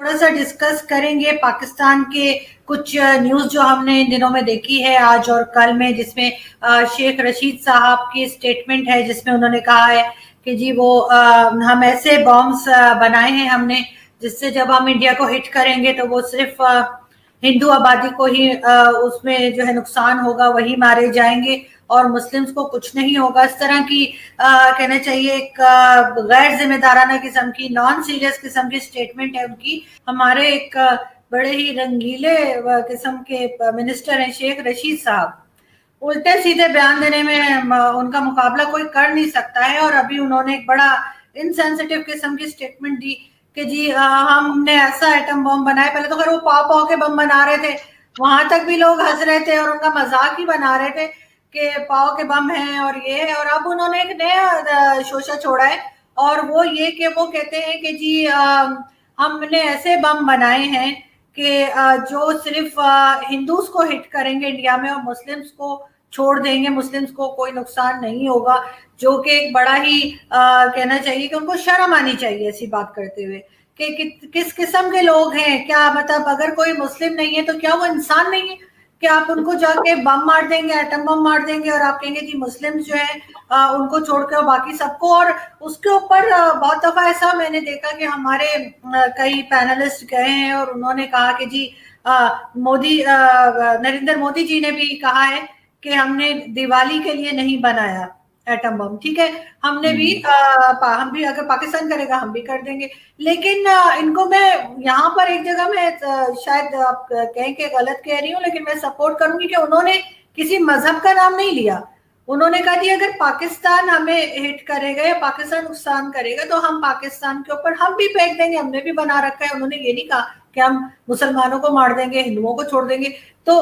थोड़ा सा डिस्कस करेंगे पाकिस्तान के कुछ न्यूज़ जो हमने इन दिनों में देखी है आज और कल में, जिसमें शेख रशीद साहब की स्टेटमेंट है जिसमें उन्होंने कहा है कि जी वो हम ऐसे बॉम्ब्स बनाए हैं हमने जिससे जब हम इंडिया को हिट करेंगे तो वो सिर्फ हिंदू आबादी को ही उसमें जो है नुकसान होगा, वही मारे जाएंगे और मुस्लिम्स को कुछ नहीं होगा। इस तरह की कहना चाहिए एक गैर जिम्मेदाराना किस्म की, नॉन सीरियस किस्म की स्टेटमेंट है उनकी। हमारे एक बड़े ही रंगीले किस्म के मिनिस्टर हैं शेख रशीद साहब, उल्टे सीधे बयान देने में उनका मुकाबला कोई कर नहीं सकता है। और अभी उन्होंने एक बड़ा इनसेंसिटिव किस्म की स्टेटमेंट दी कि जी हमने ऐसा एटम बम बनाया। पहले तो खैर वो पाव के बम बना रहे थे, वहां तक भी लोग हंस रहे थे और उनका मजाक ही बना रहे थे कि पाव के बम हैं और ये है। और अब उन्होंने एक नया शोशा छोड़ा है और वो ये कि वो कहते हैं कि जी हमने ऐसे बम बनाए हैं कि जो सिर्फ हिंदूज को हिट करेंगे इंडिया में और मुस्लिम्स को छोड़ देंगे, मुस्लिम्स को कोई नुकसान नहीं होगा। जो कि एक बड़ा ही कहना चाहिए कि उनको शर्म आनी चाहिए ऐसी बात करते हुए कि किस किस्म के लोग हैं। क्या मतलब अगर कोई मुस्लिम नहीं है तो क्या वो इंसान नहीं है कि आप उनको जाके बम मार देंगे, एटम बम मार देंगे और आप कहेंगे जी मुस्लिम्स जो है उनको छोड़ के बाकी सबको। और उसके ऊपर बहुत दफा ऐसा मैंने देखा कि हमारे कई पैनलिस्ट गए हैं और उन्होंने कहा कि जी नरेंद्र मोदी जी ने भी कहा है कि हमने दिवाली के लिए नहीं बनाया एटम बम, ठीक है, हमने भी हम भी अगर पाकिस्तान करेगा हम भी कर देंगे। लेकिन इनको मैं यहाँ पर एक जगह में शायद आप कहें कि गलत कह रही हूँ, लेकिन मैं सपोर्ट करूंगी कि उन्होंने किसी मजहब का नाम नहीं लिया। उन्होंने कहा कि अगर पाकिस्तान हमें हिट करेगा या पाकिस्तान नुकसान करेगा तो हम पाकिस्तान के ऊपर हम भी फेंक देंगे, हमने भी बना रखा है। उन्होंने ये नहीं कहा कि हम मुसलमानों को मार देंगे, हिंदुओं को छोड़ देंगे। तो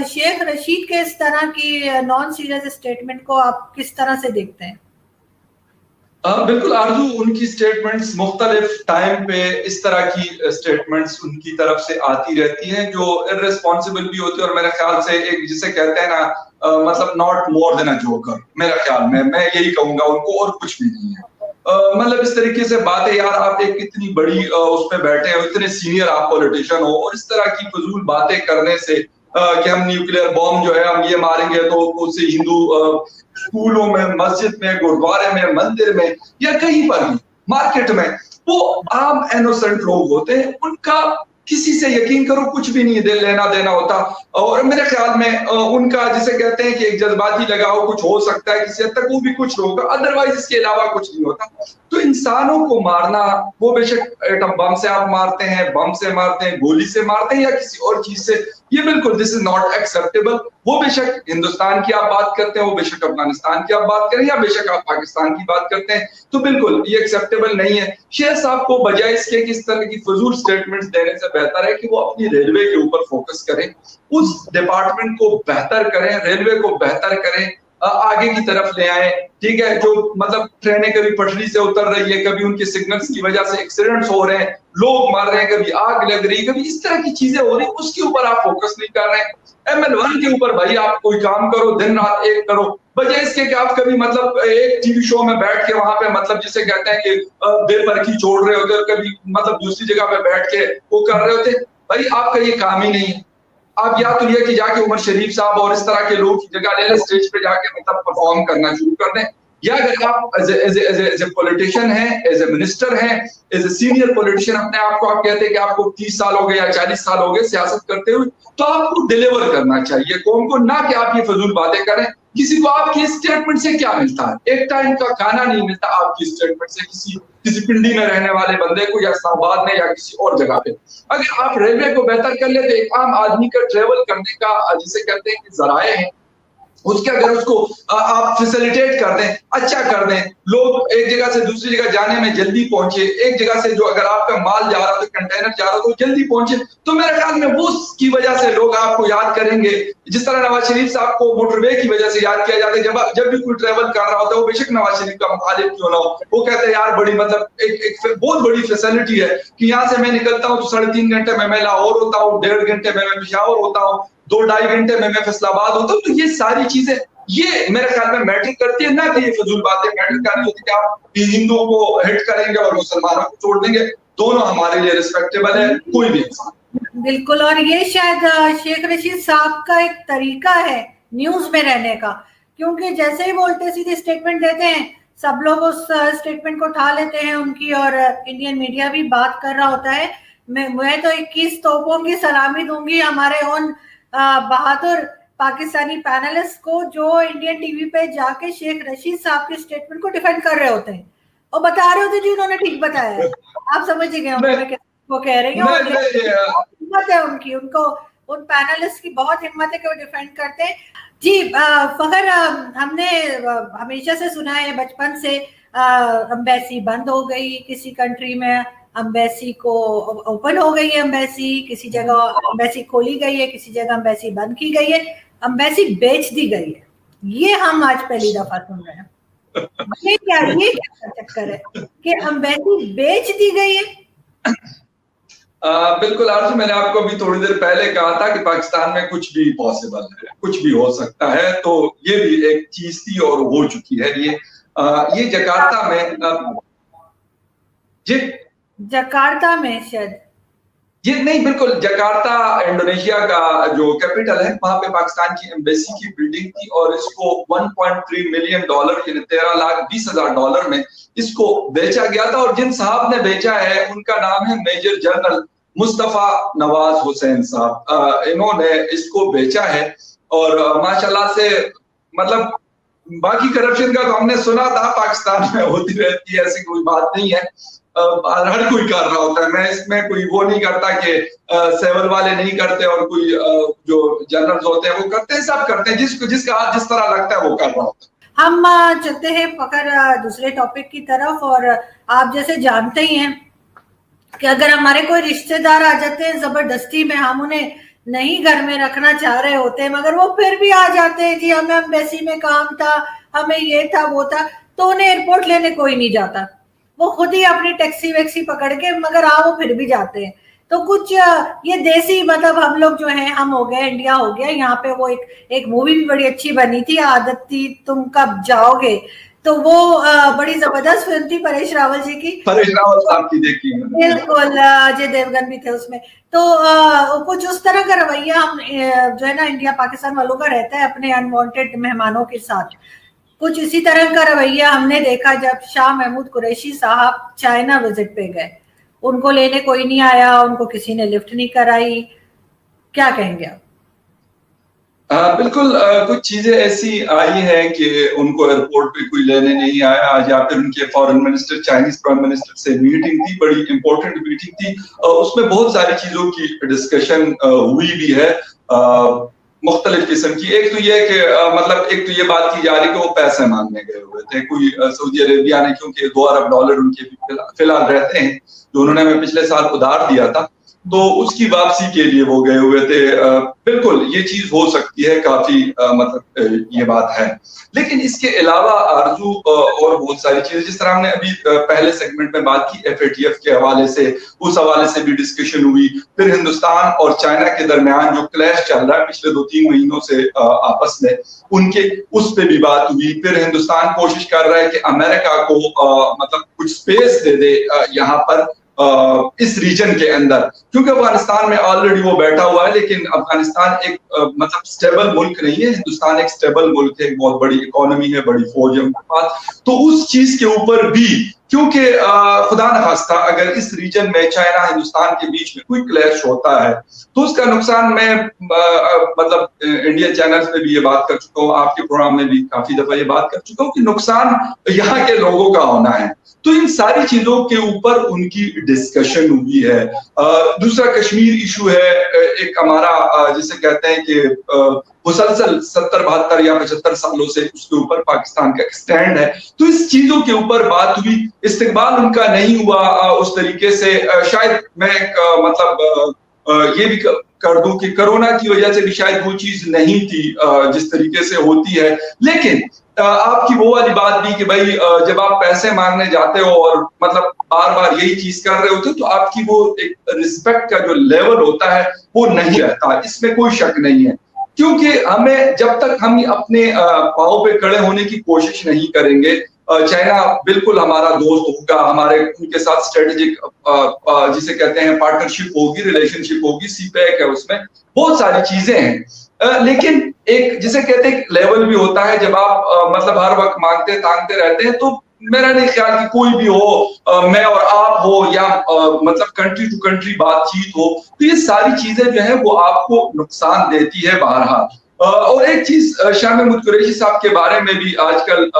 शेख रशीद के इस तरह की नॉन सीरियस स्टेटमेंट को आप किस तरह से देखते हैं? बिल्कुल आरजू, उनकी स्टेटमेंट्स मुख्तलिफ टाइम पे इस तरह की स्टेटमेंट्स उनकी तरफ से आती रहती हैं जो इररिस्पॉन्सिबल भी होती है और मेरे ख्याल से एक जिसे कहते हैं ना मतलब not more than a joker, मेरे ख्याल में मैं यही कहूंगा उनको, और कुछ भी नहीं है। मतलब इस तरीके से बातें, यार आप एक इतनी बड़ी उस पे बैठे हो, इतने सीनियर आप पॉलिटिशियन हो और इस तरह की फजूल बातें करने से कि हम न्यूक्लियर बॉम्ब जो है हम ये मारेंगे तो उससे हिंदू स्कूलों में, मस्जिद में, गुरुद्वारे में, मंदिर में या कहीं पर भी मार्केट में, वो आम इनोसेंट लोग होते हैं, उनका किसी से यकीन करो कुछ भी नहीं दे लेना देना होता। और मेरे ख्याल में उनका जिसे कहते हैं कि एक जज्बाती लगाव कुछ हो सकता है किसी हद तक, वो भी कुछ होगा, अदरवाइज इसके अलावा कुछ नहीं होता। तो इंसानों को मारना, वो बेशक एटम बम से आप मारते हैं, बम से मारते हैं, गोली से मारते हैं या किसी और चीज से, ये बिल्कुल दिस इज नॉट एक्सेप्टेबल। वो बेशक हिंदुस्तान की आप बात करते हैं, वो बेशक अफगानिस्तान की आप बात करें या बेशक आप पाकिस्तान की बात करते हैं, तो बिल्कुल ये एक्सेप्टेबल नहीं है। शेख साहब को बजाय इसके कि इस तरह की फजूल स्टेटमेंट्स देने से बेहतर है कि वो अपनी रेलवे के ऊपर फोकस करें, उस डिपार्टमेंट को बेहतर करें, रेलवे को बेहतर करें, आगे की तरफ ले आए, ठीक है। जो मतलब ट्रेनें कभी पटरी से उतर रही है, कभी उनके सिग्नल्स की वजह से एक्सीडेंट्स हो रहे हैं, लोग मर रहे हैं, कभी आग लग रही है, कभी इस तरह की चीजें हो रही, उसके ऊपर आप फोकस नहीं कर रहे हैं। ML1 के ऊपर भाई आप कोई काम करो, दिन रात एक करो, बजाय इसके कि आप कभी मतलब एक टीवी शो में बैठ के वहां पे मतलब जिसे कहते हैं कि बेपरखी छोड़ रहे होते, और कभी मतलब दूसरी जगह पे बैठ के वो कर रहे होते। भाई आपका ये काम ही नहीं है। आप या तो ये कि जाके उमर शरीफ साहब और इस तरह के लोग की जगह ले लें, स्टेज पे जाके मतलब परफॉर्म करना शुरू कर दें, या अगर आप एज ए पॉलिटिशियन हैं, एज ए मिनिस्टर हैं, एज ए सीनियर पॉलिटिशियन अपने आप को आप कहते हैं कि आपको 30 साल हो गए या 40 साल हो गए सियासत करते हुए, तो आपको डिलीवर करना चाहिए कौम को, ना कि आप ये फजूल बातें करें। किसी को आपकी स्टेटमेंट से क्या मिलता है? एक टाइम का खाना नहीं मिलता आपकी स्टेटमेंट से किसी पिंडी में रहने वाले बंदे को, या इस्लामाबाद में या किसी और जगह पे। अगर आप रेलवे को बेहतर कर लेते, एक आम आदमी का ट्रेवल करने का जिसे कहते हैं कि जराए हैं, उसके अगर उसको आप फैसिलिटेट कर दें, अच्छा कर दें, लोग एक जगह से दूसरी जगह जाने में जल्दी पहुंचे, एक जगह से जो अगर आपका माल जा रहा हो, कंटेनर जा रहा हो, तो जल्दी पहुंचे, तो मेरे ख्याल में वो की वजह से लोग आपको याद करेंगे। जिस तरह नवाज शरीफ साहब को मोटरवे की वजह से याद किया जाता है, जब भी कोई ट्रेवल कर रहा होता है, वो बेशक नवाज शरीफ का मुखालिफ क्यों ना हो, वो कहते हैं यार बड़ी मतलब एक बहुत बड़ी फैसिलिटी है कि यहाँ से मैं निकलता हूँ तो 3.5 घंटे में मैं लाहौर होता हूँ, 1.5 घंटे में मैं पेशावर होता हूँ, 2-2.5 घंटे में मैं फैसलाबाद होता हूँ। तो ये सारी चीजें ये मेरे ख्याल में मैटर करती है, ना कि ये फजूल बातें मैटर कर रही होती कि आप हिंदुओं को हिट करेंगे और मुसलमानों को छोड़ देंगे। दोनों हमारे लिए रिस्पेक्टेबल है, कोई भी इंसान। बिल्कुल, और ये शायद शेख रशीद साहब का एक तरीका है न्यूज में रहने का, क्योंकि जैसे ही बोलते सीधे स्टेटमेंट देते हैं, सब लोग उस स्टेटमेंट को उठा लेते हैं उनकी, और इंडियन मीडिया भी बात कर रहा होता है। मैं तो 21 तोपों की सलामी दूंगी हमारे उन बहादुर पाकिस्तानी पैनलिस्ट को जो इंडियन टीवी पे जाके शेख रशीद साहब के स्टेटमेंट को डिफेंड कर रहे होते हैं और बता रहे होते जी उन्होंने ठीक बताया है। आप समझ गए वो कह रही है, हिम्मत है उनकी, उनको उन पैनलिस्ट की बहुत हिम्मत है कि वो डिफेंड करते हैं। जी फखर, हमने हमेशा से सुना है बचपन से एम्बेसी बंद हो गई किसी कंट्री में, एम्बेसी को ओपन हो गई है, एम्बेसी किसी जगह एम्बेसी खोली गई है, किसी जगह एम्बेसी बंद की गई है, एम्बेसी बेच दी गई है। ये हम आज पहली दफा सुन रहे हैं। ये क्या चक्कर है कि एम्बेसी बेच दी गई है? बिल्कुल आरजू, मैंने आपको अभी थोड़ी देर पहले कहा था कि पाकिस्तान में कुछ भी पॉसिबल है, कुछ भी हो सकता है, तो ये भी एक चीज थी और हो चुकी है। ये जकार्ता में जकार्ता में शायद ये नहीं, बिल्कुल जकार्ता इंडोनेशिया का जो कैपिटल है, वहां पे पाकिस्तान की एम्बेसी की बिल्डिंग थी और इसको $1.3 मिलियन यानी $13,20,000 में इसको बेचा गया था। और जिन साहब ने बेचा है उनका नाम है मेजर जनरल मुस्तफा नवाज हुसैन साहब। इन्होंने इसको बेचा है और माशाल्लाह से, मतलब बाकी करप्शन का तो हमने सुना था पाकिस्तान में होती रहती है, ऐसी कोई बात नहीं है, हर कोई कर रहा होता है। मैं इसमें कोई वो नहीं करता कि सेवल वाले नहीं करते और कोई जो जनरल्स होते हैं वो करते हैं, सब करते हैं, जिसका हाथ जिस तरह लगता है वो कर रहा होता है। हम चलते हैं फकर दूसरे टॉपिक की तरफ, और आप जैसे जानते ही हैं कि अगर हमारे कोई रिश्तेदार आ जाते हैं जबरदस्ती में, हम उन्हें नहीं घर में रखना चाह रहे होते हैं मगर वो फिर भी आ जाते हैं, जी हमें एम्बेसी में काम था, हमें ये था वो था, तो उन्हें एयरपोर्ट लेने कोई नहीं जाता, वो खुद ही अपनी टैक्सी वैक्सी पकड़ के, मगर वो फिर भी जाते हैं। तो कुछ ये देसी, मतलब हम लोग जो हैं, हम हो गए, इंडिया हो गया, यहाँ पे वो एक मूवी भी बड़ी अच्छी बनी थी, आदत थी तुम कब जाओगे, तो वो बड़ी जबरदस्त फिल्म थी परेश रावल जी की, परेश रावल साहब की देखी, बिल्कुल, अजय देवगन भी थे उसमें। तो कुछ उस तरह का रवैया हम जो है ना इंडिया पाकिस्तान वालों का रहता है अपने अनवांटेड मेहमानों के साथ। कुछ इसी तरह का रवैया हमने देखा जब शाह महमूद कुरैशी साहब चाइना विजिट पे गए, उनको लेने कोई नहीं आया, उनको किसी ने लिफ्ट नहीं कराई, क्या कहेंगे आप? बिल्कुल, कुछ चीजें ऐसी आई हैं कि उनको एयरपोर्ट पे कोई लेने नहीं आया, या फिर उनके foreign minister, Chinese prime minister से मीटिंग थी, बड़ी इंपॉर्टेंट मीटिंग थी, उसमें बहुत सारी चीजों की डिस्कशन हुई भी है, मुख्तलिफ किस्म की। एक तो ये कि मतलब एक तो ये बात की जा रही कि वो पैसे मांगने गए हुए थे, कोई सऊदी अरेबिया ने, क्योंकि $2 अरब उनके फिलहाल रहते हैं जो उन्होंने हमें पिछले साल उधार दिया था, तो उसकी वापसी के लिए वो गए हुए थे। बिल्कुल ये चीज हो सकती है, काफी मतलब ये बात है। लेकिन इसके अलावा आरजू और बहुत सारी चीजें, जिस तरह हमने अभी पहले सेगमेंट में बात की FATF के हवाले से, उस हवाले से भी डिस्कशन हुई। फिर हिंदुस्तान और चाइना के दरमियान जो क्लैश चल रहा है पिछले 2-3 महीनों से आपस में, उनके उस पे भी बात हुई। फिर हिंदुस्तान कोशिश कर रहा है कि अमेरिका को मतलब कुछ स्पेस दे दे यहाँ पर इस रीजन के अंदर, क्योंकि अफगानिस्तान में ऑलरेडी वो बैठा हुआ है, लेकिन अफगानिस्तान एक मतलब स्टेबल मुल्क नहीं है, हिंदुस्तान एक स्टेबल मुल्क है, एक बहुत बड़ी इकोनॉमी है, बड़ी फौज है उनके पास। तो उस चीज के ऊपर भी, क्योंकि खुदा न खास्ता अगर इस रीजन में चाइना हिंदुस्तान के बीच में कोई क्लैश होता है तो उसका नुकसान, मैं मतलब इंडियन चैनल्स में भी ये बात कर चुका हूँ, आपके प्रोग्राम में भी काफी दफा ये बात कर चुका हूँ कि नुकसान यहाँ के लोगों का होना है। तो इन सारी चीजों के ऊपर उनकी डिस्कशन हुई है। दूसरा कश्मीर इशू है, एक हमारा जिसे कहते हैं कि मुसलसल 70, 72 या 75 सालों से उसके ऊपर पाकिस्तान का स्टैंड है, तो इस चीजों के ऊपर बात हुई। इस्तेकबाल उनका नहीं हुआ उस तरीके से, शायद मैं मतलब ये भी कर दूं कि कोरोना की वजह से भी शायद वो चीज नहीं थी जिस तरीके से होती है। लेकिन आपकी वो वाली बात भी कि भाई जब आप पैसे मांगने जाते हो और मतलब बार बार यही चीज कर रहे होते हो, तो आपकी वो एक रिस्पेक्ट का जो लेवल होता है वो नहीं रहता, इसमें कोई शक नहीं है। क्योंकि हमें, जब तक हम अपने पांव पे खड़े होने की कोशिश नहीं करेंगे, चाइना बिल्कुल हमारा दोस्त होगा, हमारे उनके साथ स्ट्रेटेजिक जिसे कहते हैं पार्टनरशिप होगी, रिलेशनशिप होगी, सीपैक है, उसमें बहुत सारी चीजें हैं। लेकिन एक जिसे कहते हैं लेवल भी होता है, जब आप मतलब हर वक्त मांगते तांगते रहते हैं, तो मेरा नहीं ख्याल कि कोई भी हो, मैं और आप हो या मतलब कंट्री टू कंट्री बातचीत हो, तो ये सारी चीजें जो है वो आपको नुकसान देती है बहरहाल। और एक चीज शामिम कुरैशी साहब के बारे में भी आजकल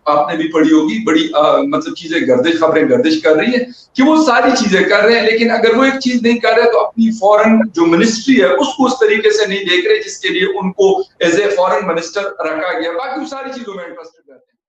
आपने भी पढ़ी होगी, बड़ी मतलब चीजें गर्दिश, खबरें गर्दिश कर रही है कि वो सारी चीजें कर रहे हैं, लेकिन अगर वो एक चीज नहीं कर रहे तो अपनी फॉरेन जो मिनिस्ट्री है उसको उस तरीके से नहीं देख रहे जिसके लिए उनको एज ए फॉरेन मिनिस्टर रखा गया। बाकी सारी चीजों में इंटरेस्टेड रहते हैं।